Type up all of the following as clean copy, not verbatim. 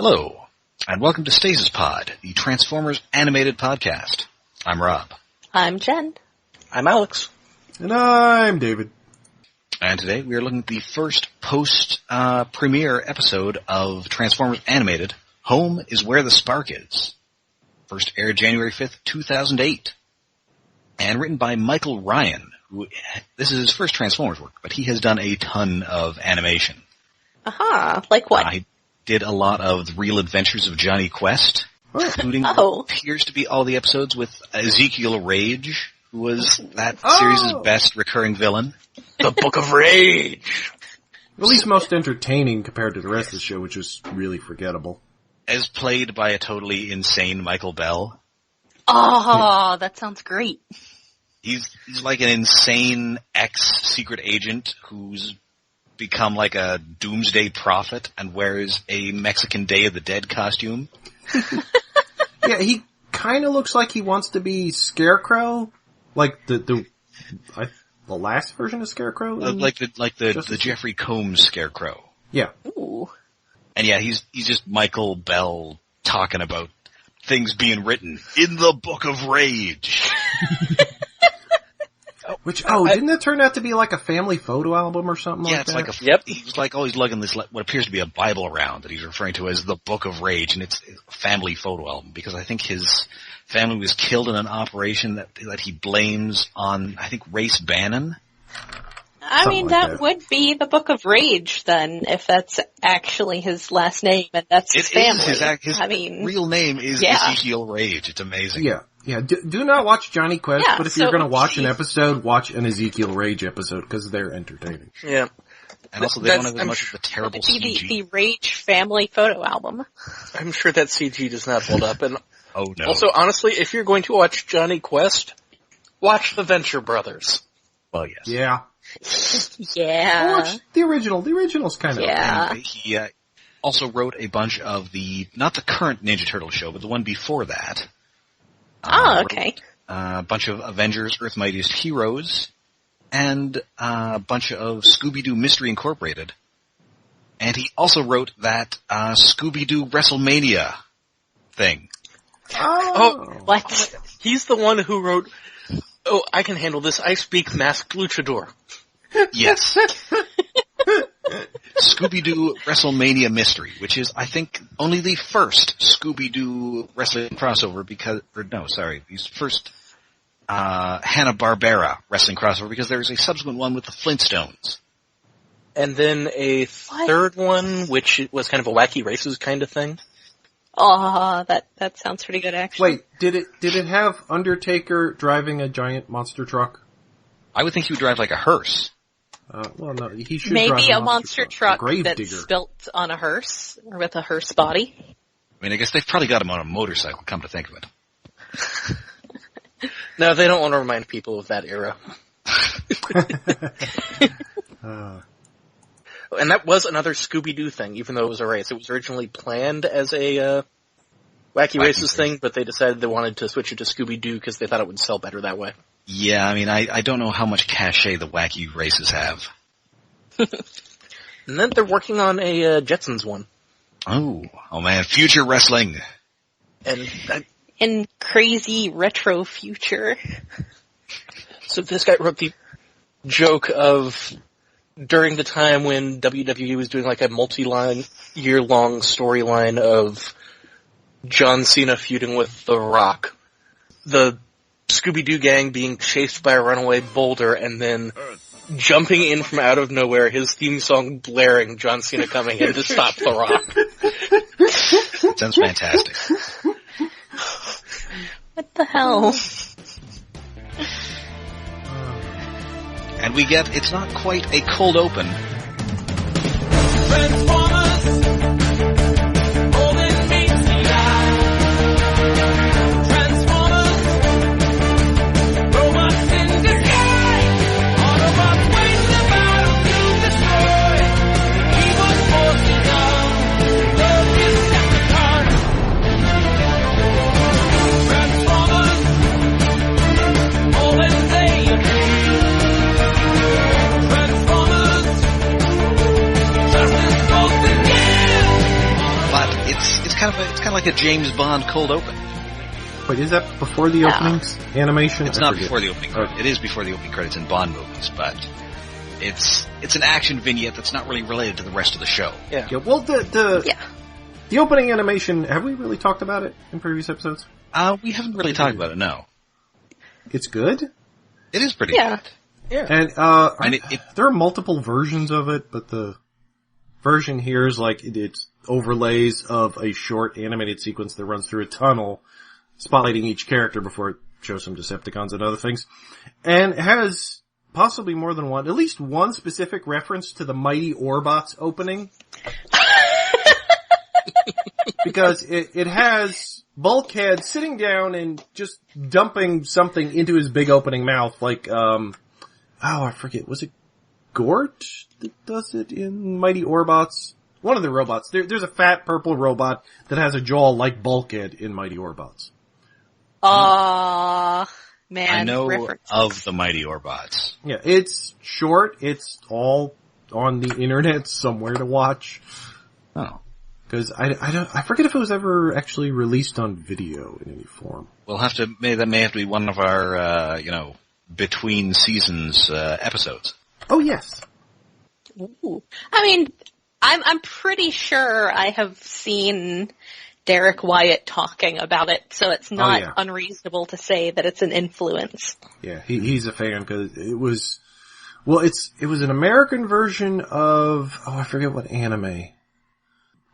Hello, and welcome to Stasis Pod, the Transformers animated podcast. I'm Rob. I'm Jen. I'm Alex. And I'm David. And today we are looking at the first post-premiere episode of Transformers Animated, Home is Where the Spark Is. First aired January 5th, 2008. And written by Michael Ryan, who, this is his first Transformers work, but he has done a ton of animation. Like what? He did a lot of The Real Adventures of Johnny Quest, including what appears to be all the episodes with Ezekiel Rage, who was that series' best recurring villain. The Book of Rage! At least most entertaining compared to the rest of the show, which was really forgettable. As played by a totally insane Michael Bell. Oh, that sounds great. He's like an insane ex-secret agent who's become like a doomsday prophet and wears a Mexican Day of the Dead costume. Yeah, he kind of looks like he wants to be Scarecrow, like the last version of Scarecrow. Like the Jeffrey Combs Scarecrow. Yeah. Ooh. And yeah, he's just Michael Bell talking about things being written in the Book of Rage. Which, didn't that turn out to be like a family photo album or something like that? Yeah, it's like he's like always lugging this, what appears to be a Bible around that he's referring to as the Book of Rage, and it's a family photo album, because I think his family was killed in an operation that he blames on, I think, Race Bannon. That would be the Book of Rage, then, if that's actually his last name, and that's his family. His real name is Ezekiel Rage. It's amazing. Yeah. Yeah, do not watch Johnny Quest, but if you're going to watch an episode, watch an Ezekiel Rage episode, because they're entertaining. Yeah. And also, they don't have as much of the terrible CG. The Rage family photo album. I'm sure that CG does not hold up. And oh, no. Also, honestly, if you're going to watch Johnny Quest, watch The Venture Brothers. Well, yes. Yeah. Yeah. Watch the original. The original's kind of Anyway, he also wrote a bunch of not the current Ninja Turtle show, but the one before that. Okay. A bunch of Avengers, Earth Mightiest Heroes, and a bunch of Scooby-Doo Mystery Incorporated. And he also wrote that Scooby-Doo WrestleMania thing. What? He's the one who wrote, I can handle this, I speak masked luchador. Yes. Scooby-Doo WrestleMania Mystery, which is, I think, only the first Scooby-Doo wrestling crossover the first Hanna-Barbera wrestling crossover, because there was a subsequent one with the Flintstones. And then a third one, which was kind of a wacky races kind of thing. Oh, that sounds pretty good, actually. Wait, did it have Undertaker driving a giant monster truck? I would think he would drive like a hearse. Well, no, he should maybe drive a monster truck that's built on a hearse, or with a hearse body. I mean, I guess they've probably got him on a motorcycle, come to think of it. No, they don't want to remind people of that era. And that was another Scooby-Doo thing, even though it was a race. It was originally planned as a Wacky Races thing, but they decided they wanted to switch it to Scooby-Doo because they thought it would sell better that way. Yeah, I mean, I don't know how much cachet the Wacky Races have. And then they're working on a Jetsons one. Oh man, future wrestling. And in crazy retro future. So this guy wrote the joke of during the time when WWE was doing like a multi-year-long storyline of John Cena feuding with The Rock, the Scooby-Doo gang being chased by a runaway boulder and then jumping in from out of nowhere, his theme song blaring, John Cena coming in to stop The Rock. Sounds fantastic. What the hell? And we get, it's not quite a cold open. kind of like a James Bond cold open. Wait, is that before the openings animation? It's not before the opening credits. It is before the opening credits in Bond movies, but it's an action vignette that's not really related to the rest of the show. Yeah. Well, the opening animation, have we really talked about it in previous episodes? We haven't really talked about it, no. It's good? It is pretty good. Yeah. And, there are multiple versions of it, but the version here is like, it's overlays of a short animated sequence that runs through a tunnel, spotlighting each character before it shows some Decepticons and other things. And it has possibly more than one, at least one specific reference to the Mighty Autobots opening. Because it has Bulkhead sitting down and just dumping something into his big opening mouth, like, I forget, was it Gort that does it in Mighty Autobots? One of the robots. There's a fat purple robot that has a jaw like Bulkhead in Mighty Autobots. Man. I know references. of the Mighty Autobots. Yeah, it's short. It's all on the internet somewhere to watch. Oh. Because I forget if it was ever actually released on video in any form. That may have to be one of our, between seasons, episodes. Oh, yes. Ooh. I mean, I'm pretty sure I have seen Derek Wyatt talking about it, so it's not unreasonable to say that it's an influence. Yeah, he's a fan because it was an American version of, I forget what anime.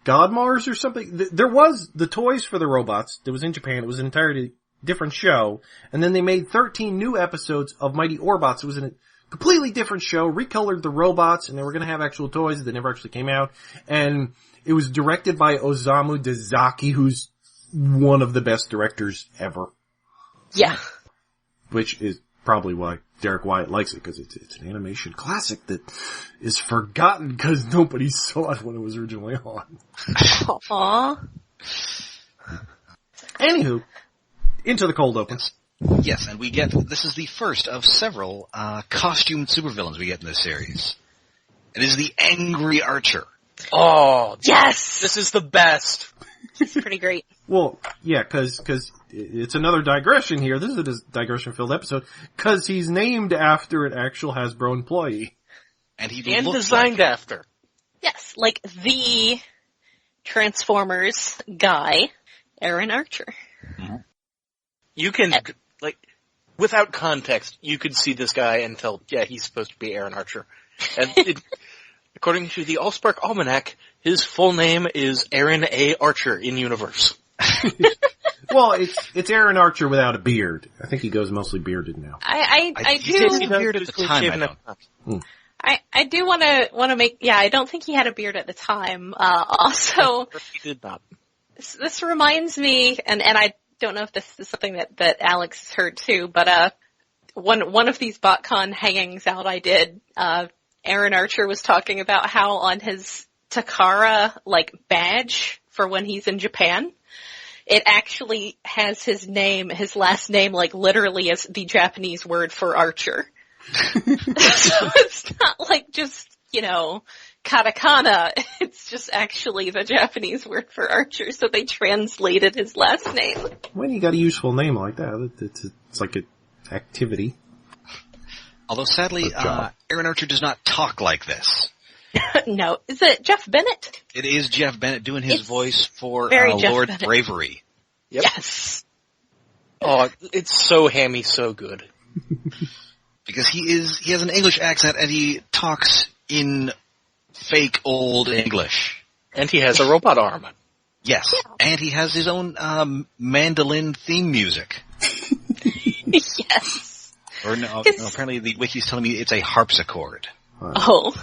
Godmars or something. There was the toys for the robots that was in Japan. It was an entirely different show. And then they made 13 new episodes of Mighty Autobots. It was a completely different show, recolored the robots, and they were going to have actual toys that never actually came out. And it was directed by Osamu Dezaki, who's one of the best directors ever. Yeah. Which is probably why Derek Wyatt likes it, because it's an animation classic that is forgotten because nobody saw it when it was originally on. Aww. Anywho, into the cold open. Yes, and this is the first of several costumed supervillains we get in this series. It is the Angry Archer. Oh, yes! This is the best. It's pretty great. Well, yeah, cause it's another digression here. This is a digression-filled episode, cause he's named after an actual Hasbro employee. And designed after. Yes, like the Transformers guy, Aaron Archer. Mm-hmm. You can, without context, you could see this guy and tell, he's supposed to be Aaron Archer. And according to the Allspark Almanac, his full name is Aaron A. Archer in universe. Well, it's Aaron Archer without a beard. I think he goes mostly bearded now. I do. He had a beard at the time, I do want to make, I don't think he had a beard at the time. Also, he did not. This reminds me, and I don't know if this is something that Alex has heard too, but one of these BotCon hangings out I did, Aaron Archer was talking about how on his Takara badge for when he's in Japan, it actually has his last name literally as the Japanese word for archer. So it's not just, katakana, it's just actually the Japanese word for archer, so they translated his last name. When you got a useful name like that, it's like an activity. Although sadly, Aaron Archer does not talk like this. No. Is it Jeff Bennett? It is Jeff Bennett doing his voice for Lord Bennett. Bravery. Yep. Yes. Oh, it's so hammy, so good. Because he has an English accent and he talks in fake old English. And he has a robot arm. Yes. Yeah. And he has his own mandolin theme music. Yes. Or no, apparently the wiki's telling me it's a harpsichord. Oh.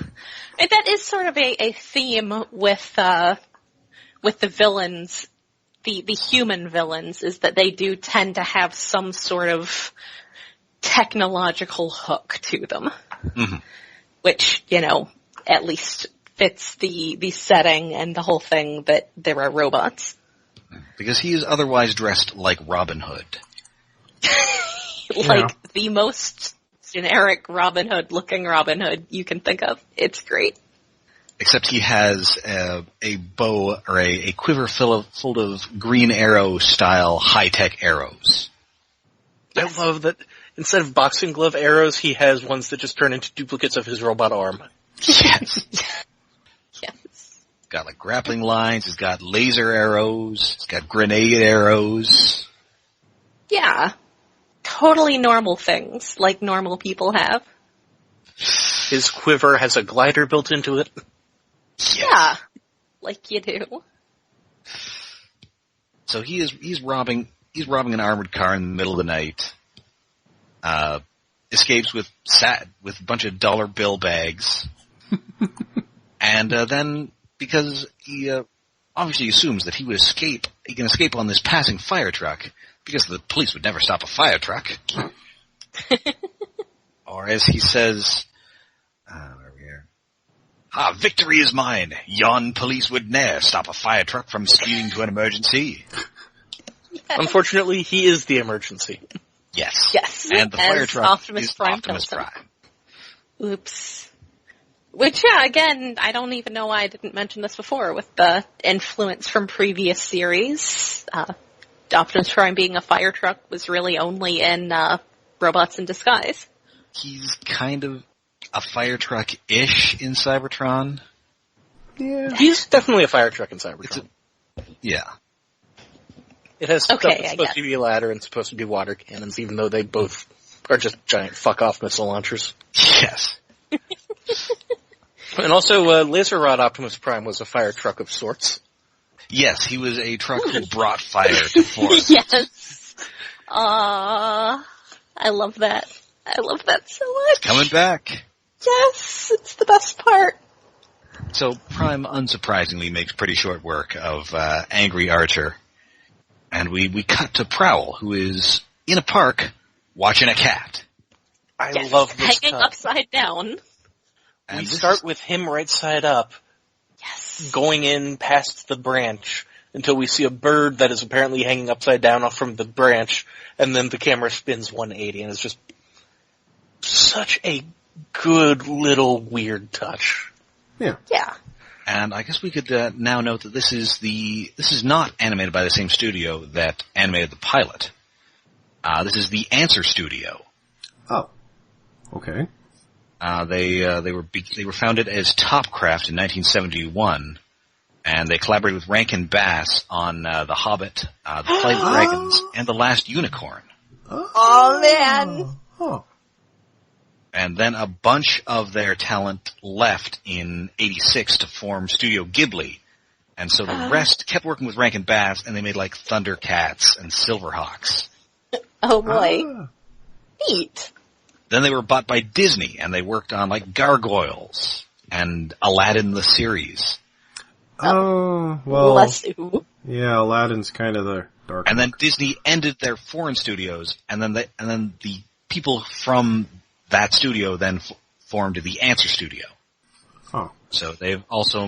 And that is sort of a theme with the villains, the human villains, is that they do tend to have some sort of technological hook to them. Mm-hmm. Which, at least fits the setting and the whole thing that there are robots. Because he is otherwise dressed like Robin Hood. The most generic Robin Hood looking Robin Hood you can think of. It's great. Except he has a bow or a quiver full of green arrow style high-tech arrows. I love that instead of boxing glove arrows, he has ones that just turn into duplicates of his robot arm. Yes. Yes. Got like grappling lines, he's got laser arrows, he's got grenade arrows. Yeah. Totally normal things, like normal people have. His quiver has a glider built into it. Yes. Yeah. Like you do. So he's robbing an armored car in the middle of the night. Escapes with a bunch of dollar bill bags. And then, because he obviously assumes that he can escape on this passing fire truck, because the police would never stop a fire truck. Or as he says, where are we here? Victory is mine. Yon police would ne'er stop a fire truck from speeding to an emergency. Yes. Unfortunately, he is the emergency. Yes. Yes. And the fire As truck Optimus is Prime Optimus tells him. Prime. Oops. Which, yeah, again, I don't even know why I didn't mention this before with the influence from previous series. Optimus Prime being a fire truck was really only in Robots in Disguise. He's kind of a fire truck-ish in Cybertron. Yeah. He's definitely a fire truck in Cybertron. Yeah. It has stuff Okay, that's I supposed get to be a ladder and supposed to be water cannons, even though they both are just giant fuck-off missile launchers. Yes. And also, Laser Rod Optimus Prime was a fire truck of sorts. Yes, he was a truck who brought fire to force. Yes. I love that. I love that so much. Coming back. Yes, it's the best part. So Prime, unsurprisingly, makes pretty short work of Angry Archer. And we cut to Prowl, who is in a park watching a cat. I Yes, love this hanging cut. upside down. And We this start is- with him right side up, Yes. going in past the branch, until we see a bird that is apparently hanging upside down off from the branch, and then the camera spins 180, and it's just such a good little weird touch. Yeah. Yeah. And I guess we could now note that this is not animated by the same studio that animated the pilot. This is the Answer Studio. Oh. Okay. They were founded as Topcraft in 1971, and they collaborated with Rankin Bass on The Hobbit, The Flight of Dragons, and The Last Unicorn. Oh, man. Oh. And then a bunch of their talent left in '86 to form Studio Ghibli. And so the rest kept working with Rankin Bass, and they made like Thundercats and Silverhawks. Oh boy. Ah. Neat. Then they were bought by Disney, and they worked on like Gargoyles and Aladdin the series. Oh, well, Bless you. yeah, Aladdin's kind of the dark. And then Disney ended their foreign studios, and then the people from that studio then formed the Answer Studio. Oh. So they have also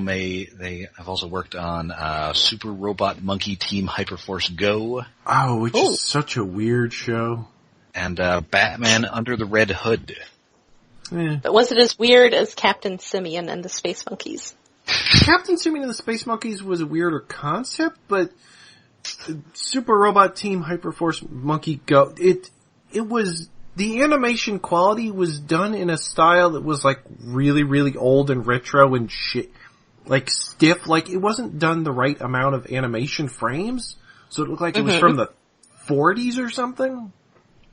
worked on Super Robot Monkey Team Hyperforce Go Oh, which is such a weird show. and Batman Under the Red Hood. Eh. But was it as weird as Captain Simeon and the Space Monkeys? Captain Simeon and the Space Monkeys was a weirder concept, but Super Robot Team Hyperforce Monkey Go, it was, the animation quality was done in a style that was like really, really old and retro and shit, like stiff, like it wasn't done the right amount of animation frames, so it looked like it was from the 40s or something.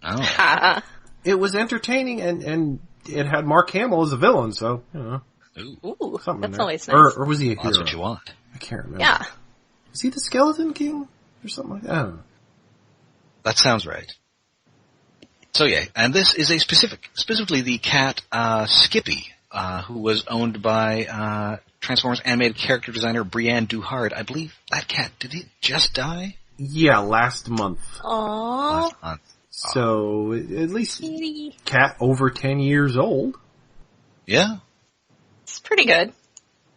Oh, Ha. It was entertaining and it had Mark Hamill as a villain, so, you know, ooh, Ooh, something in that's there. always nice. Or was he a well, hero? that's what you want. I can't remember. Yeah. Is he the Skeleton King? Or something like that? I don't know. That sounds right. So yeah, and this is specifically the cat Skippy, who was owned by Transformers animated character designer Brianne Duhard. I believe that cat, did it just die? Yeah, last month. Aww. Last month. So, at least Kitty. cat over 10 years old. Yeah, It's pretty good.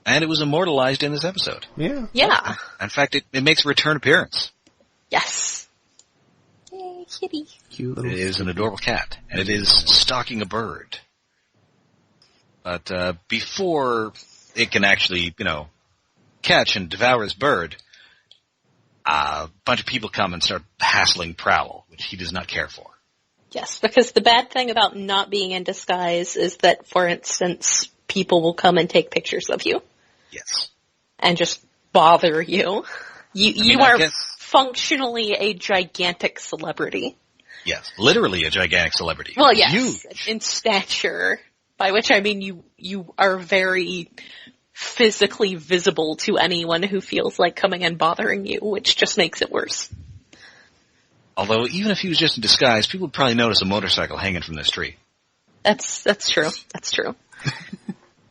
and it was immortalized in this episode. Yeah. Yeah. In fact, it makes a return appearance. Yes. Yay, kitty. Cute little. It is an adorable cat, and it is stalking a bird. But before it can actually, catch and devour his bird, a bunch of people come and start hassling Prowl, which he does not care for. Yes, because the bad thing about not being in disguise is that, for instance, people will come and take pictures of you. Yes. And just bother you. You are guess, functionally a gigantic celebrity. Yes, literally a gigantic celebrity. Well, yes, Huge. in stature, by which I mean you are very physically visible to anyone who feels like coming and bothering you, which just makes it worse. Although, even if he was just in disguise, people would probably notice a motorcycle hanging from this tree. That's true. That's true.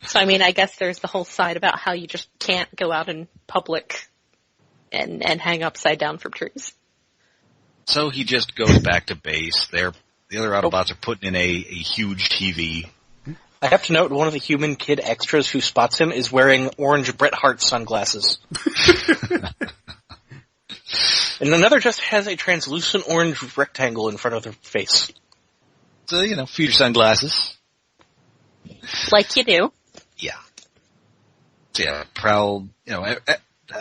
So, I mean, I guess there's the whole side about how you just can't go out in public and hang upside down from trees. So he just goes back to base. The other Autobots are putting in a huge TV. I have to note, one of the human kid extras who spots him is wearing orange Bret Hart sunglasses. And another just has a translucent orange rectangle in front of their face. So, future sunglasses. Like you do. Yeah. So yeah, Prowl,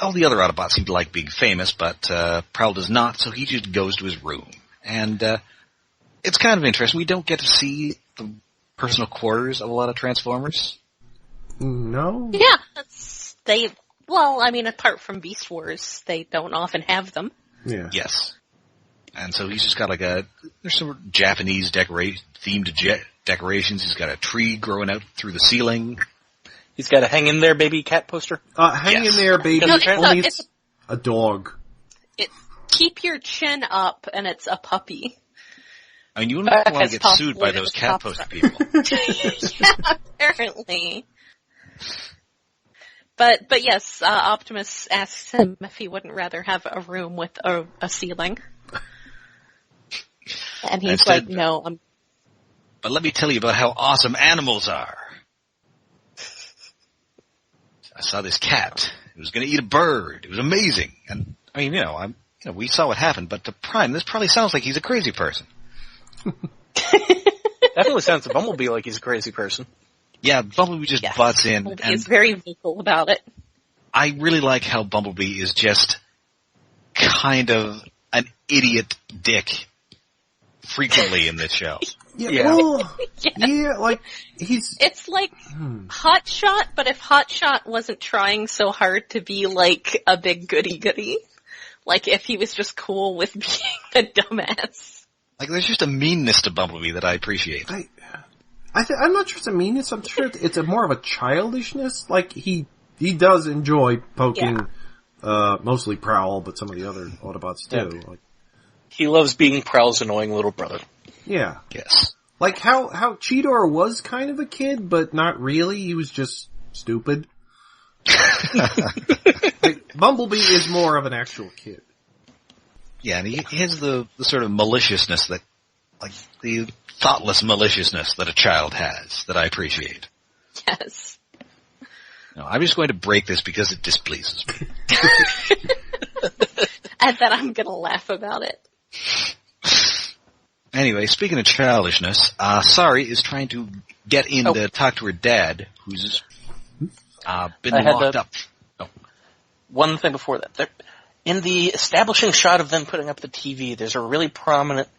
all the other Autobots seem to like being famous, but Prowl does not, so he just goes to his room. And it's kind of interesting. We don't get to see the personal quarters of a lot of Transformers. No? Yeah, apart from Beast Wars, they don't often have them. Yeah. Yes. And so he's just got there's some Japanese themed decorations. He's got a tree growing out through the ceiling. He's got a hang in there baby cat poster. Hang in there, baby. No, Only it's a dog. Keep your chin up, and it's a puppy. I mean, you wouldn't want to get sued by those cat poster people. Yeah, apparently. But yes, Optimus asks him if he wouldn't rather have a room with a ceiling. And he's like, no, But let me tell you about how awesome animals are. I saw this cat. It was going to eat a bird. It was amazing. And I mean, we saw what happened. But to Prime, this probably sounds like he's a crazy person. Definitely sounds to Bumblebee like he's a crazy person. Yeah, Bumblebee just butts in. Bumblebee and is very vocal about it. I really like how Bumblebee is just kind of an idiot dick frequently in this show. Yeah. Well, yeah, like, It's like Hotshot, but if Hotshot wasn't trying so hard to be like a big goody-goody. Like if he was just cool with being a dumbass. Like there's just a meanness to Bumblebee that I appreciate. I'm not sure it's a meanness, I'm sure it's more of a childishness. Like, he does enjoy poking, mostly Prowl, but some of the other Autobots too. Yeah. Like, he loves being Prowl's annoying little brother. Yeah. Yes. Like how Cheetor was kind of a kid, but not really. He was just stupid. Like, Bumblebee is more of an actual kid. Yeah, and he has the sort of maliciousness that, like, the thoughtless maliciousness that a child has that I appreciate. Yes. No, I'm just going to break this because it displeases me. And then I'm gonna laugh about it. Anyway, speaking of childishness, Sari is trying to get in to talk to her dad, who's been locked up. Oh. One thing before that. In the establishing shot of them putting up the TV, there's a really prominent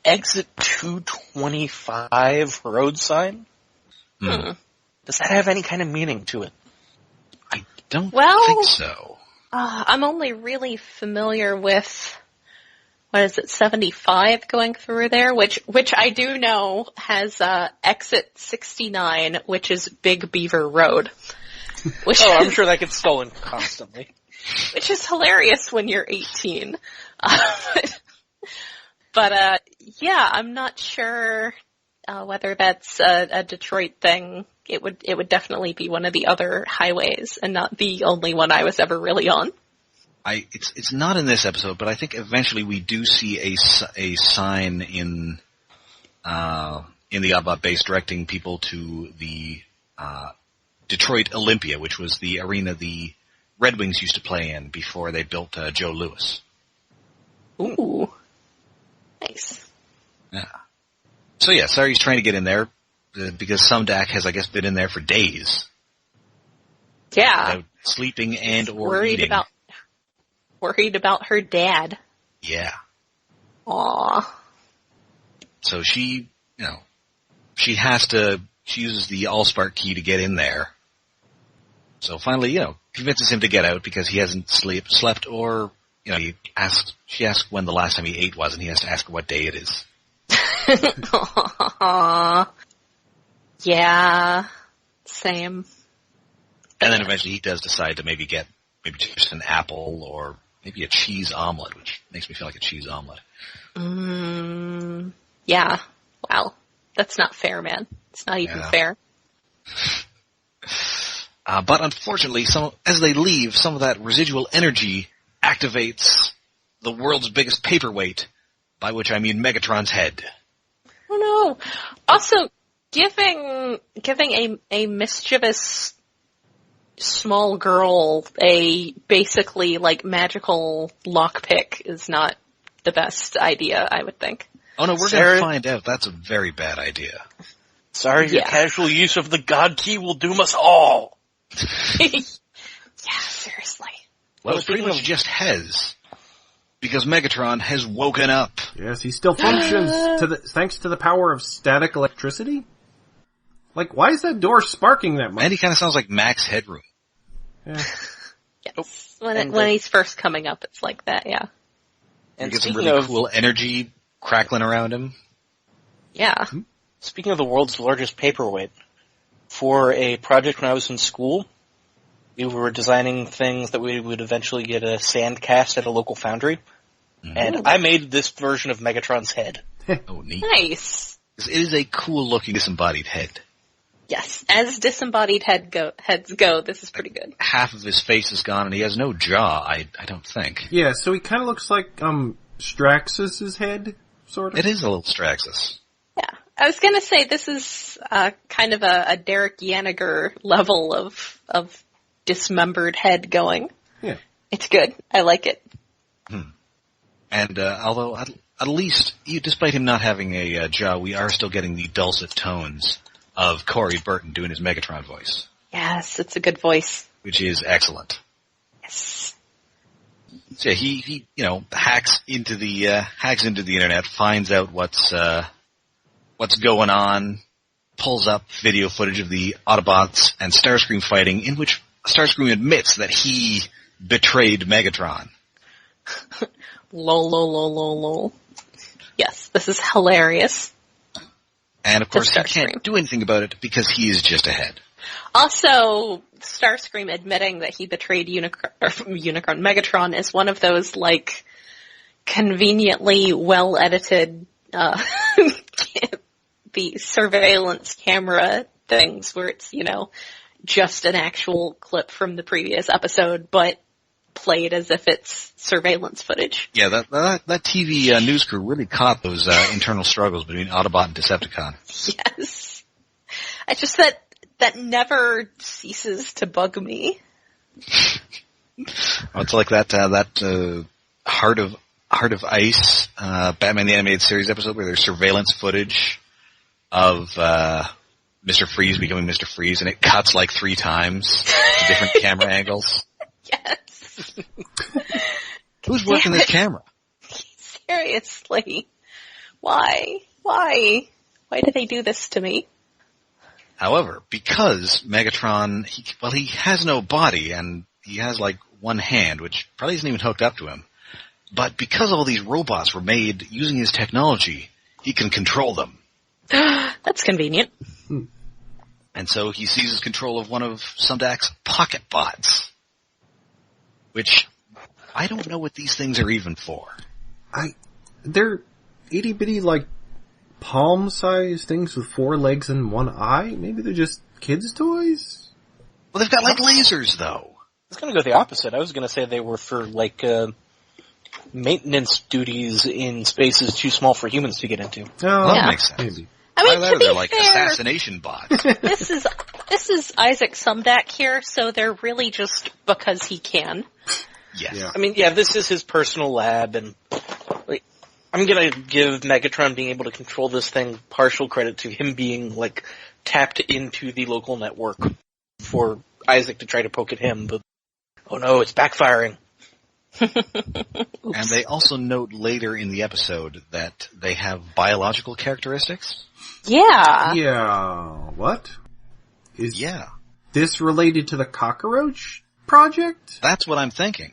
exit 225 road sign. Does that have any kind of meaning to it? I don't think so. I'm only really familiar with, 75 going through there, which I do know has exit 69, which is Big Beaver Road. I'm sure that gets stolen constantly. Which is hilarious when you're 18. But I'm not sure whether that's a Detroit thing. It would definitely be one of the other highways and not the only one I was ever really on. It's not in this episode, but I think eventually we do see a sign in the Autobot base directing people to the Detroit Olympia, which was the arena the Red Wings used to play in before they built Joe Louis. Ooh. Nice. Yeah. So yeah, Sari's trying to get in there because some DAC has, I guess, been in there for days. Yeah. without sleeping and or Worried eating. Worried about her dad. Yeah. Aw. So she uses the Allspark key to get in there. So finally, convinces him to get out because he hasn't slept or, she asks when the last time he ate was, and he has to ask her what day it is. Aww. Yeah. Same. And then eventually he does decide to maybe just an apple or maybe a cheese omelet, which makes me feel like a cheese omelet. Yeah. Wow. That's not fair, man. It's not even fair. But unfortunately, as they leave, some of that residual energy activates the world's biggest paperweight, by which I mean Megatron's head. Oh no. Also, giving a mischievous small girl a basically like magical lockpick is not the best idea, I would think. Oh no, we're going to find out that's a very bad idea. Sorry, your casual use of the God Key will doom us all. Yeah, seriously. Well, it's pretty much just has. Because Megatron has woken up. Yes, he still functions thanks to the power of static electricity. Like, why is that door sparking that much? And he kind of sounds like Max Headroom. Yeah. Yes. When he's first coming up, it's like that, yeah. And he gets some really cool energy crackling around him. Yeah. Speaking of the world's largest paperweight, for a project when I was in school, we were designing things that we would eventually get a sand cast at a local foundry. And I made this version of Megatron's head. Oh, neat. Nice. It is a cool-looking disembodied head. Yes, as disembodied heads go, this is pretty good. Half of his face is gone, and he has no jaw, I don't think. Yeah, so he kind of looks like Straxus's head, sort of. It is a little Straxus. Yeah. I was going to say, this is kind of a Derek Yaniger level of dismembered head going. Yeah. It's good. I like it. And although at least, despite him not having a jaw, we are still getting the dulcet tones of Corey Burton doing his Megatron voice. Yes, it's a good voice. Which is excellent. Yes. So yeah, he hacks into the internet, finds out what's going on, pulls up video footage of the Autobots and Starscream fighting, in which Starscream admits that he betrayed Megatron. Lol. Yes, this is hilarious. And of course he can't do anything about it because he is just a head. Also, Starscream admitting that he betrayed Megatron is one of those, like, conveniently well-edited, the surveillance camera things where it's, just an actual clip from the previous episode, but played as if it's surveillance footage. Yeah, that TV news crew really caught those internal struggles between Autobot and Decepticon. Yes. I just that never ceases to bug me. Well, it's like that Heart of Ice Batman the Animated Series episode where there's surveillance footage of Mr. Freeze becoming Mr. Freeze, and it cuts like 3 times to different camera angles. Yes. Who's working this camera? Seriously. Why? Why do they do this to me? However, because Megatron, he has no body, and he has like one hand, which probably isn't even hooked up to him. But because all these robots were made using his technology, he can control them. That's convenient. And so he seizes control of one of Sundak's pocket bots. Which, I don't know what these things are even for. They're itty bitty, like, palm-sized things with 4 legs and 1 eye? Maybe they're just kids' toys? Well, they've got, like, lasers, though. I was going to go the opposite. I was going to say they were for, like, maintenance duties in spaces too small for humans to get into. Oh, that makes sense. Maybe. I mean, to be they're like fair, assassination bots. This is Isaac Sumdac here, so they're really just because he can. Yes. Yeah. I mean, yeah, this is his personal lab, and like, I'm gonna give Megatron being able to control this thing partial credit to him being, like, tapped into the local network for Isaac to try to poke at him, but oh no, it's backfiring. And they also note later in the episode that they have biological characteristics. Yeah. Yeah, what? Is this related to the cockroach project? That's what I'm thinking.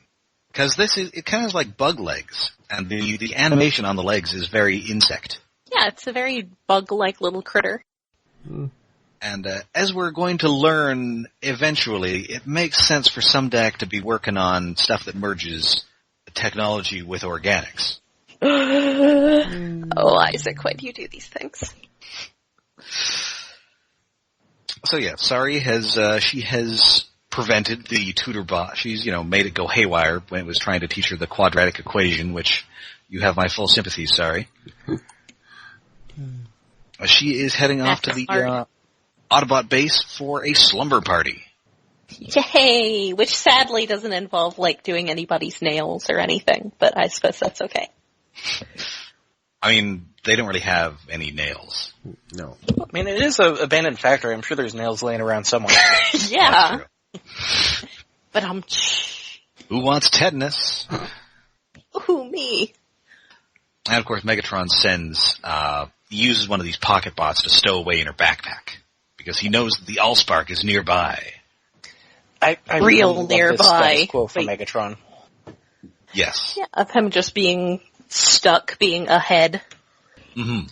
Because it kind of is like bug legs, and the animation on the legs is very insect. Yeah, it's a very bug-like little critter. And as we're going to learn eventually, it makes sense for Sumdac to be working on stuff that merges technology with organics. Oh, Isaac, why do you do these things? So yeah, Sari has prevented the tutor bot. She's, made it go haywire when it was trying to teach her the quadratic equation, which you have my full sympathy, Sari. She is heading off to the Autobot base for a slumber party. Yay! Which sadly doesn't involve, doing anybody's nails or anything, but I suppose that's okay. I mean, they don't really have any nails. No. I mean, it is an abandoned factory. I'm sure there's nails laying around somewhere. Yeah. But who wants tetanus? Ooh, me. And of course, Megatron uses one of these pocket bots to stow away in her backpack because he knows that the Allspark is nearby. I Real really nearby. Love this status quo for Megatron. Yes. Yeah, of him just being stuck, being ahead. Mm-hmm.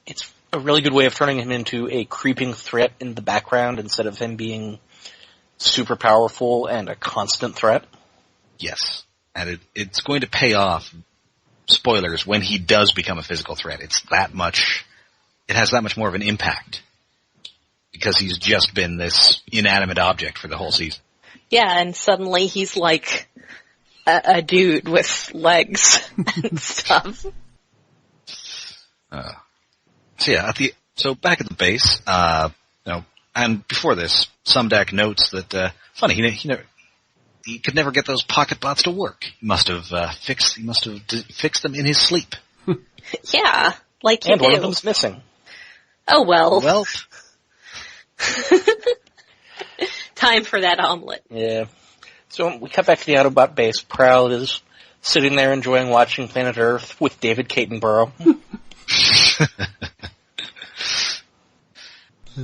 It's a really good way of turning him into a creeping threat in the background instead of him being super powerful and a constant threat. Yes. And it's going to pay off, spoilers, when he does become a physical threat. It has that much more of an impact. Because he's just been this inanimate object for the whole season. Yeah, and suddenly he's like a dude with legs and stuff. So back at the base, and before this, Sumdac notes that funny, he could never get those pocket bots to work. He must have fixed them in his sleep. Yeah, like you and do. One of them's missing. Oh well. Well. Time for that omelet. Yeah. So we cut back to the Autobot base. Prowl is sitting there enjoying watching Planet Earth with David Catenborough.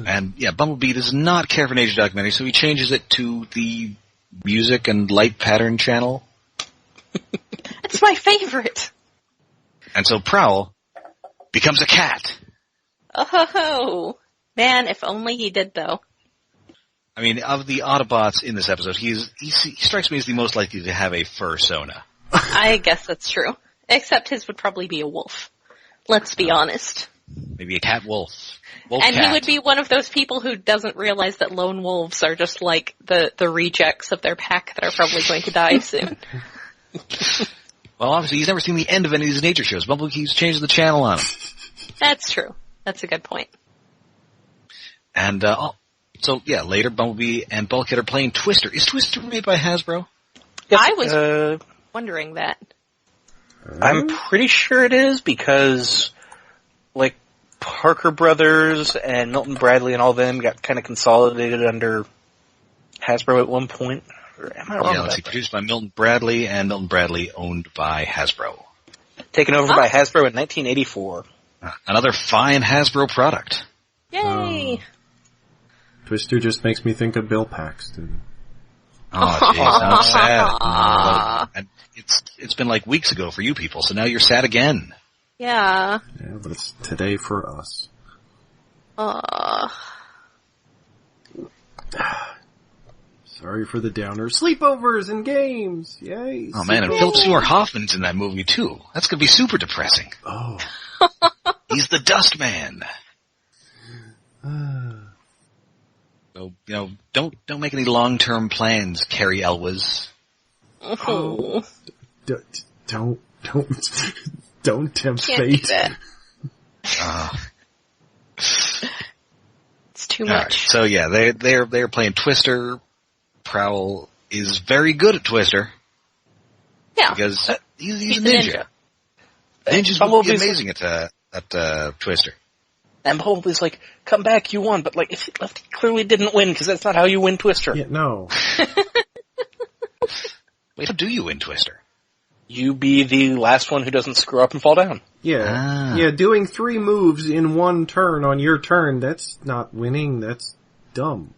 And yeah, Bumblebee does not care for nature documentary, so he changes it to the music and light pattern channel. It's my favorite. And so Prowl becomes a cat. Oh, man, if only he did, though. I mean, of the Autobots in this episode, he strikes me as the most likely to have a fursona. I guess that's true. Except his would probably be a wolf. Let's be honest. Maybe a cat wolf. And he would be one of those people who doesn't realize that lone wolves are just like the rejects of their pack that are probably going to die soon. Well, obviously, he's never seen the end of any of these nature shows. Bumblebee keeps changing the channel on him. That's true. That's a good point. And, later Bumblebee and Bulkhead are playing Twister. Is Twister made by Hasbro? Yes, I was wondering that. I'm pretty sure it is because, Parker Brothers and Milton Bradley and all them got kind of consolidated under Hasbro at one point. Or am I wrong? Yeah, let's see. Produced by Milton Bradley and Milton Bradley owned by Hasbro. Taken over by Hasbro in 1984. Another fine Hasbro product. Yay! Twister just makes me think of Bill Paxton. Oh, jeez, I'm sad. And it's been weeks ago for you people, so now you're sad again. Yeah. Yeah, but it's today for us. Sorry for the downer. Sleepovers and games! Yay! Oh man, and Philip Seymour Hoffman's in that movie too. That's gonna be super depressing. Oh. He's the Dust Man. So, don't make any long-term plans, Carrie Elwes. Oh. Don't tempt fate. It's too much. Right. So yeah, they're playing Twister. Prowl is very good at Twister. Yeah. Because he's a ninja. Ninjas would be amazing at Twister. And Bumblebee's like, come back, you won. But, like, if he left, he clearly didn't win, because that's not how you win Twister. Yeah, no. Wait, how do you win Twister? You be the last one who doesn't screw up and fall down. Yeah. Yeah, doing 3 moves in 1 turn on your turn, that's not winning, that's dumb.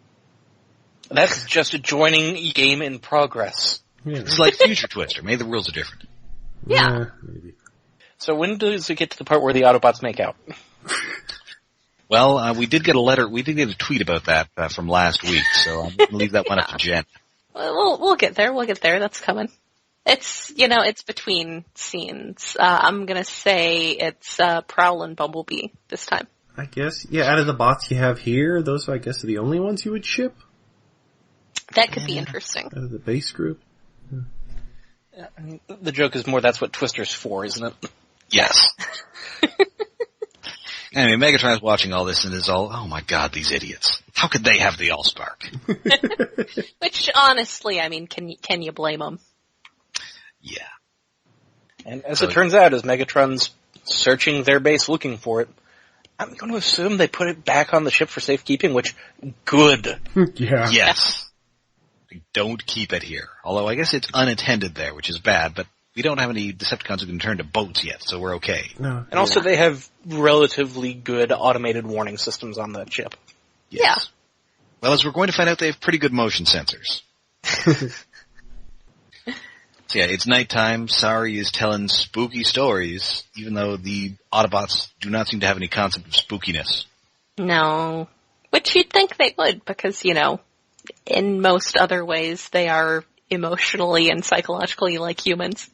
That's just a joining game in progress. Yeah. It's like Future Twister. Maybe the rules are different. Yeah. Maybe. So when does it get to the part where the Autobots make out? Well, we did get a tweet about that from last week, so I'm going to leave that one up to Jen. We'll get there. We'll get there. That's coming. It's, it's between scenes. I'm gonna say it's, Prowl and Bumblebee this time. I guess, yeah, out of the bots you have here, those I guess are the only ones you would ship? That could be interesting. Out of the base group? I mean, the joke is more that's what Twister's for, isn't it? Yes. Anyway, Megatron's watching all this and is all, oh my god, these idiots. How could they have the Allspark? Which, honestly, I mean, can you blame them? Yeah. And as it turns out, as Megatron's searching their base looking for it, I'm going to assume they put it back on the ship for safekeeping, which, good. Yeah. Yes. Don't keep it here. Although I guess it's unattended there, which is bad, but we don't have any Decepticons who can turn to boats yet, so we're okay. No. And also they have relatively good automated warning systems on that ship. Yes. Yeah. Well, as we're going to find out, they have pretty good motion sensors. So yeah, it's nighttime. Sari is telling spooky stories, even though the Autobots do not seem to have any concept of spookiness. No. Which you'd think they would, because, in most other ways, they are emotionally and psychologically like humans.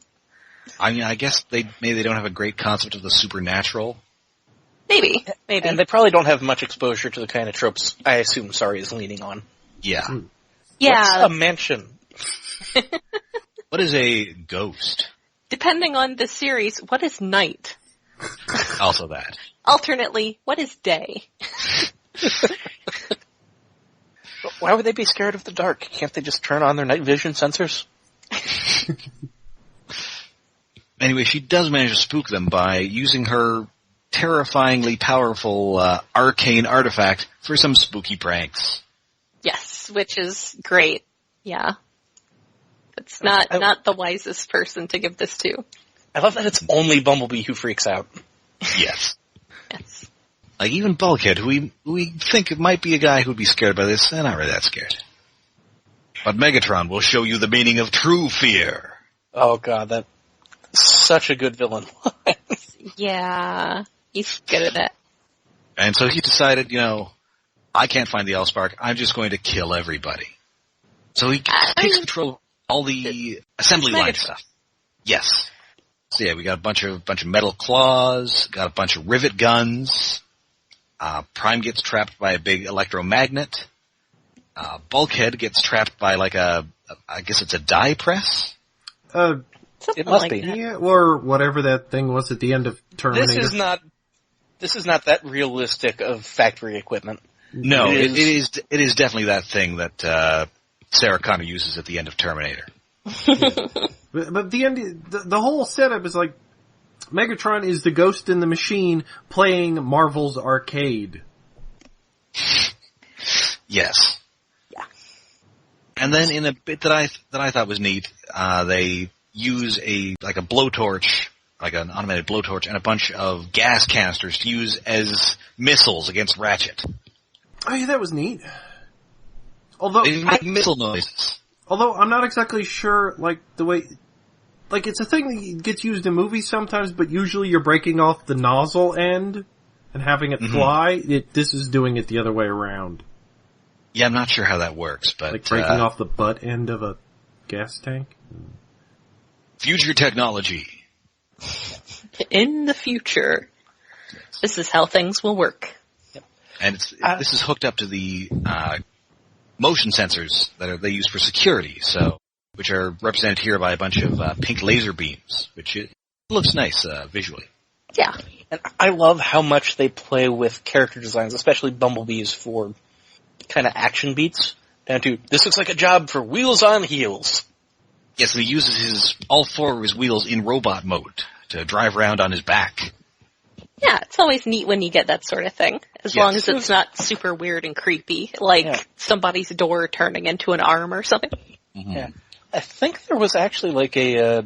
I mean, I guess maybe they don't have a great concept of the supernatural. Maybe. And they probably don't have much exposure to the kind of tropes I assume Sari is leaning on. Yeah. Yeah. What's a mansion? What is a ghost? Depending on the series, what is night? Also that. Alternately, what is day? Why would they be scared of the dark? Can't they just turn on their night vision sensors? Anyway, she does manage to spook them by using her terrifyingly powerful arcane artifact for some spooky pranks. Yes, which is great. Yeah. It's not the wisest person to give this to. I love that it's only Bumblebee who freaks out. Yes. Yes. Like even Bulkhead, who we think might be a guy who'd be scared by this, they're not really that scared. But Megatron will show you the meaning of true fear. Oh god, that's such a good villain. Yeah, he's good at it. And so he decided, I can't find the Allspark, I'm just going to kill everybody. So he takes control of all the assembly line stuff. Yes. So yeah, we got a bunch of metal claws, got a bunch of rivet guns. Prime gets trapped by a big electromagnet. Bulkhead gets trapped by I guess it's a die press? It must be. Yeah, or whatever that thing was at the end of Terminator. This is not that realistic of factory equipment. No, it is definitely that thing that Sarah Connor uses at the end of Terminator. But the whole setup is like Megatron is the ghost in the machine playing Marvel's Arcade. Yes. Yeah. And then in a bit that I thought was neat, they use a blowtorch, like an automated blowtorch, and a bunch of gas canisters to use as missiles against Ratchet. Oh yeah, that was neat. Although They make missile noises. Although I'm not exactly sure, the way, it's a thing that gets used in movies sometimes, but usually you're breaking off the nozzle end and having it fly. This is doing it the other way around. Yeah, I'm not sure how that works, but Like breaking off the butt end of a gas tank. Future technology. In the future, this is how things will work. And this is hooked up to the motion sensors that they use for security, which are represented here by a bunch of pink laser beams, which it looks nice visually. Yeah. And I love how much they play with character designs, especially Bumblebee's for kind of action beats, down to, this looks like a job for wheels on heels. Yes, and he uses all 4 of his wheels in robot mode to drive around on his back. Yeah, it's always neat when you get that sort of thing, as long as it's not super weird and creepy, like somebody's door turning into an arm or something. Mm-hmm. Yeah. I think there was actually like a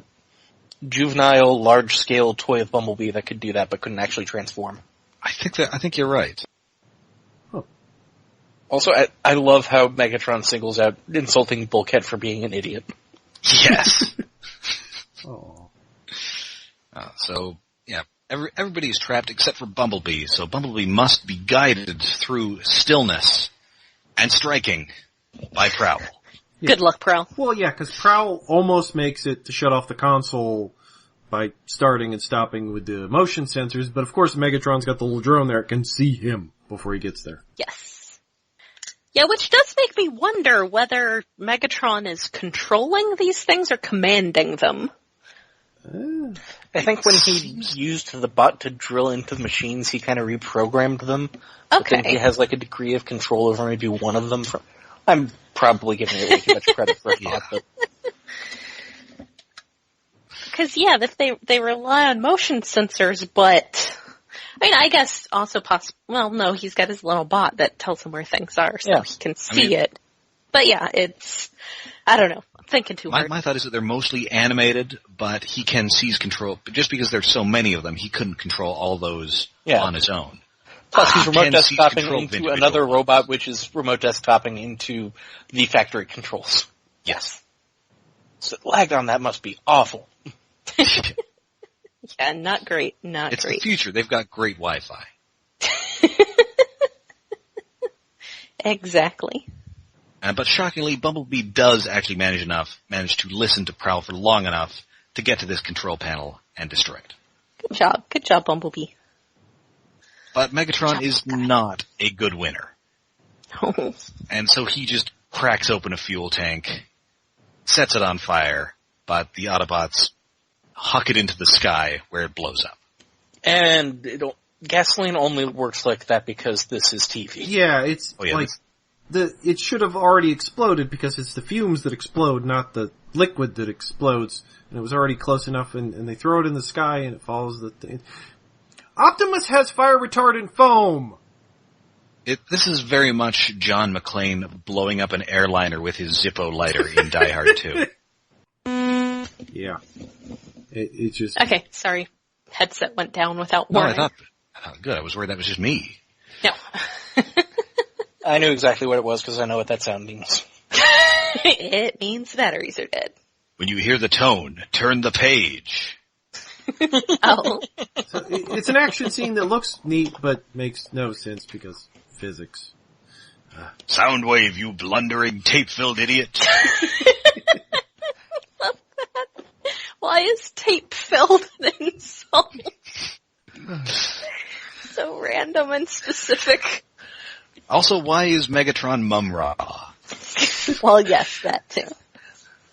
juvenile, large-scale toy of Bumblebee that could do that, but couldn't actually transform. I think you're right. Also, I love how Megatron singles out insulting Bulkhead for being an idiot. Yes. Oh. So, yeah, everybody's trapped except for Bumblebee, so Bumblebee must be guided through stillness and striking by Prowl. Yeah. Good luck, Prowl. Well, yeah, because Prowl almost makes it to shut off the console by starting and stopping with the motion sensors, but of course Megatron's got the little drone there, it can see him before he gets there. Yes. Yeah, which does make me wonder whether Megatron is controlling these things or commanding them. I think when he used the bot to drill into the machines, he kind of reprogrammed them. Okay. I think he has like a degree of control over maybe one of them. I'm probably giving it way too much credit for a thought, but... Because, yeah, if they rely on motion sensors, but... I mean, I guess also well, no, he's got his little bot that tells him where things are, so he can see it. But yeah, it's... I don't know. I'm thinking too hard. My thought is that they're mostly animated, but he can seize control. But just because there's so many of them, he couldn't control all those on his own. Plus, he's remote desktoping into another robot, which is remote desktoping into the factory controls. Yes. So lag on that must be awful. Yeah, not great. It's the future. They've got great Wi-Fi. Exactly. But shockingly, Bumblebee does actually manage to listen to Prowl for long enough to get to this control panel and destroy it. Good job. Good job, Bumblebee. But Megatron is not a good winner. And so he just cracks open a fuel tank, sets it on fire, but the Autobots huck it into the sky where it blows up. And gasoline only works like that because this is TV. Yeah, it's it should have already exploded because it's the fumes that explode, not the liquid that explodes. And it was already close enough, and they throw it in the sky, and it follows the thing. Optimus has fire retardant foam! This is very much John McClane blowing up an airliner with his Zippo lighter in Die Hard 2. Yeah. It just... Okay, sorry. Headset went down without warning. No, I thought good. I was worried that was just me. No. I knew exactly what it was because I know what that sound means. It means batteries are dead. When you hear the tone, turn the page. Oh. So it's an action scene that looks neat, but makes no sense because physics. Soundwave, you blundering, tape-filled idiot. Love that. Why is tape-filled an insult? So random and specific. Also, why is Megatron Mum-Ra? Well, yes, that too.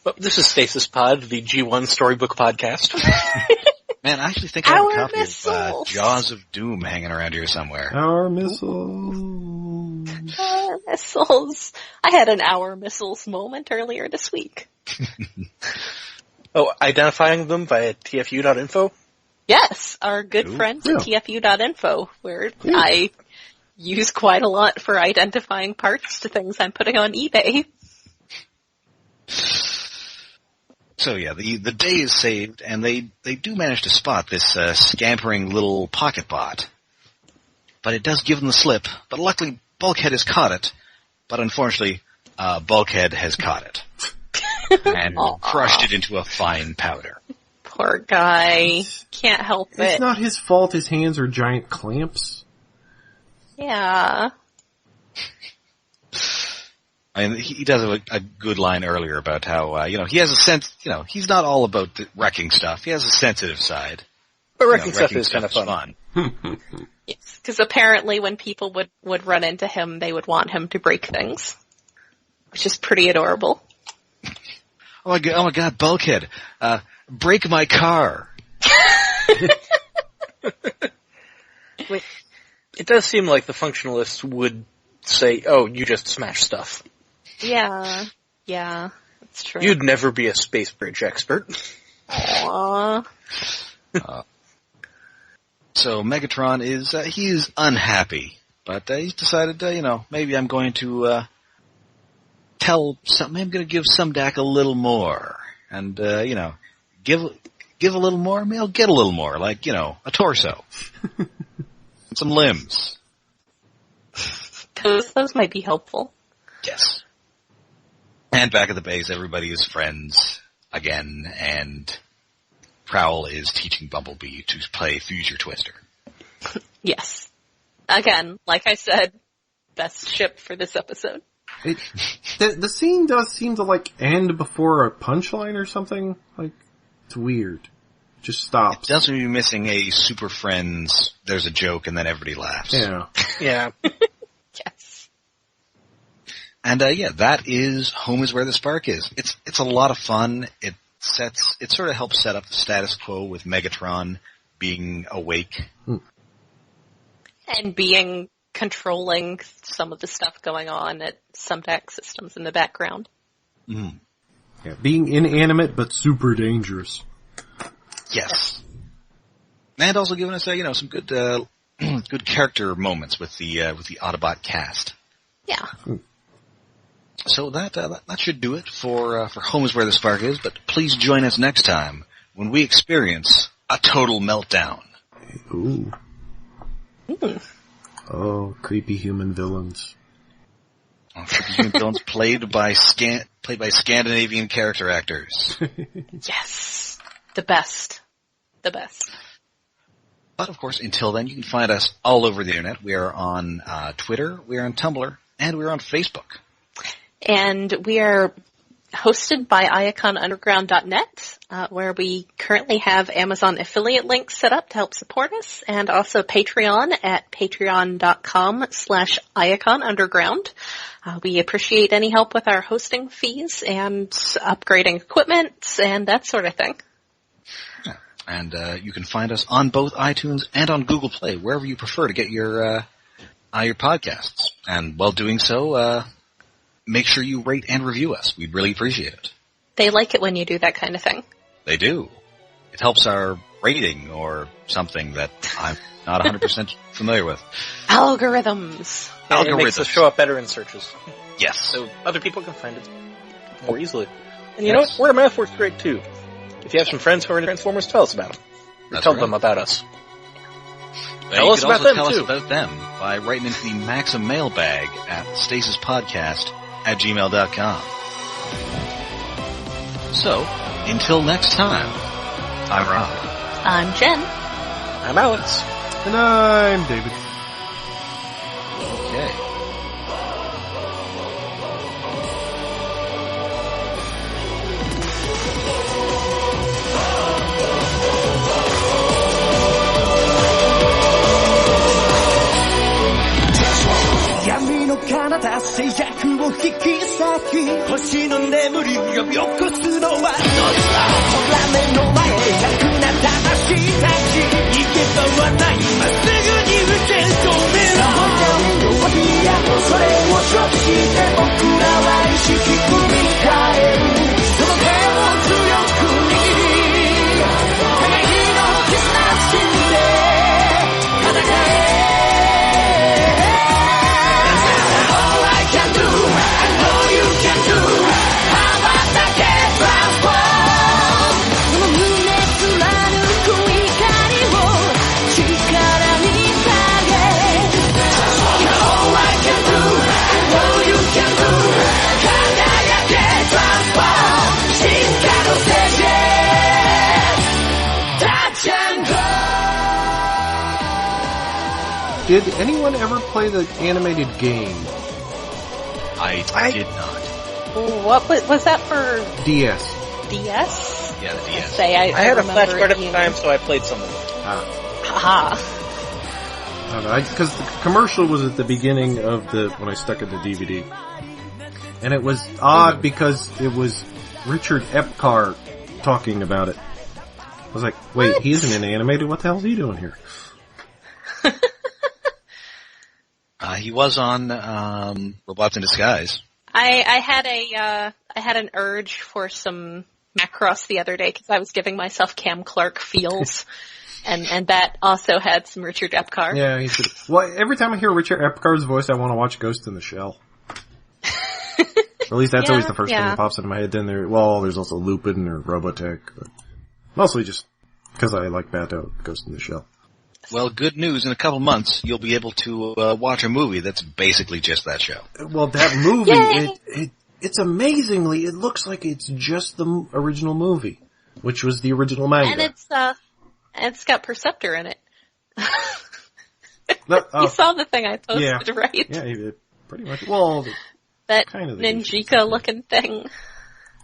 Well, this is Stasis Pod, the G1 storybook podcast. Man, I actually think I have a copy missiles. of Jaws of Doom hanging around here somewhere. Our missiles. Our missiles. I had an Our Missiles moment earlier this week. Oh, identifying them via tfu.info? Yes, our good friends at tfu.info, where I use quite a lot for identifying parts to things I'm putting on eBay. So yeah, the day is saved, and they do manage to spot this scampering little pocket bot. But it does give them the slip, but luckily Bulkhead has caught it, but unfortunately, Bulkhead has caught it. And crushed it into a fine powder. Poor guy. Can't help it. It's not his fault his hands are giant clamps. Yeah. I mean, he does have a good line earlier about how, he has a sense, he's not all about wrecking stuff. He has a sensitive side. But wrecking stuff is kind of fun. Yes, because apparently when people would run into him, they would want him to break things. Which is pretty adorable. Oh my god, Bulkhead, break my car. Wait, it does seem like the functionalists would say, oh, you just smash stuff. Yeah, that's true. You'd never be a space bridge expert. Aww. So Megatron is, he's unhappy, but he's decided, maybe I'm going to, I'm going to give Sumdac a little more. And, give a little more, maybe I'll get a little more, like, a torso. Some limbs. Those might be helpful. Yes. And back at the base, everybody is friends again, and Prowl is teaching Bumblebee to play Fuse Your Twister. Yes. Again, like I said, best ship for this episode. The scene does seem to, end before a punchline or something. It's weird. It just stops. It doesn't be missing a Super Friends, there's a joke, and then everybody laughs. Yeah. Yeah. Yes. And, that is Home is Where the Spark is. It's a lot of fun. It sort of helps set up the status quo with Megatron being awake. And controlling some of the stuff going on at Sumdac Systems in the background. Mm. Yeah, being inanimate but super dangerous. Yes. And also giving us, some good, good character moments with the Autobot cast. Yeah. So that should do it for Home is Where the Spark is, but please join us next time when we experience a total meltdown. Ooh. Ooh. Oh, creepy human villains. Oh, creepy human villains played by Scandinavian character actors. Yes. The best. The best. But of course, until then, you can find us all over the internet. We are on Twitter, we are on Tumblr, and we're on Facebook. And we are hosted by iaconunderground.net, where we currently have Amazon affiliate links set up to help support us, and also Patreon at patreon.com/iaconunderground. We appreciate any help with our hosting fees and upgrading equipment and that sort of thing. Yeah. And you can find us on both iTunes and on Google Play, wherever you prefer to get your podcasts. And while doing so, make sure you rate and review us. We'd really appreciate it. They like it when you do that kind of thing. They do. It helps our rating or something that I'm not 100% familiar with. Algorithms. It makes us show up better in searches. Yes. So other people can find it more easily. And you know what? Word of mouth works great too. If you have some friends who are into Transformers, tell us about them. Or tell them about us. Tell us about them, too. Tell us about them by writing into the Maxim mailbag at stasispodcast@gmail.com. So, until next time, I'm Rob. I'm Jen. I'm Alex. And I'm David. Okay. 彼方静寂を引き裂き星の眠りを呼び起こすのはどっちだ空目の前楽な魂たち逃げ場はないまっすぐに受け止めろ弱火やそれを処理して僕らは意識組み替えるその手を強く握り互いの絆信じて戦えDid anyone ever play the animated game? I did not. What was that for? DS. DS? Yeah, the DS. I had a flash card at the time, so I played some of it. Haha. I don't know, because the commercial was at the beginning of when I stuck in the DVD. And it was odd because it was Richard Epcar talking about it. I was like, wait, he isn't an animated? What the hell is he doing here? He was on Robots in Disguise. I had an urge for some Macross the other day because I was giving myself Cam Clark feels. And that also had some Richard Epcar. Yeah, he should. Well, every time I hear Richard Epcar's voice, I want to watch Ghost in the Shell. Or at least that's always the first thing that pops into my head. Then there's also Lupin or Robotech, but mostly just because I like Ghost in the Shell. Well, good news. In a couple months, you'll be able to watch a movie that's basically just that show. Well, that movie, it's amazingly, it looks like it's just the original movie, which was the original manga. And it's got Perceptor in it. No, you saw the thing I posted, right? Yeah, pretty much. Well, that kind of Ninjika-looking thing.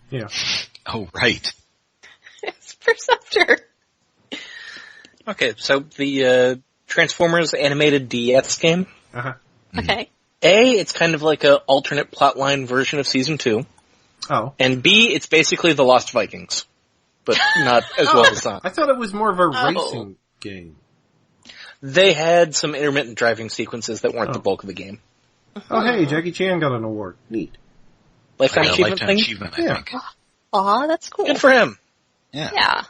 Yeah. Oh, right. It's Perceptor. Okay, so the Transformers animated DS game. Uh-huh. Okay. A, it's kind of like a alternate plotline version of Season 2. Oh. And B, it's basically the Lost Vikings. But not as well as that. I thought it was more of a racing game. They had some intermittent driving sequences that weren't the bulk of the game. Oh, hey, Jackie Chan got an award. Neat. Lifetime achievement Lifetime thing? achievement, I think. Aw, that's cool. Good for him. Yeah. Yeah.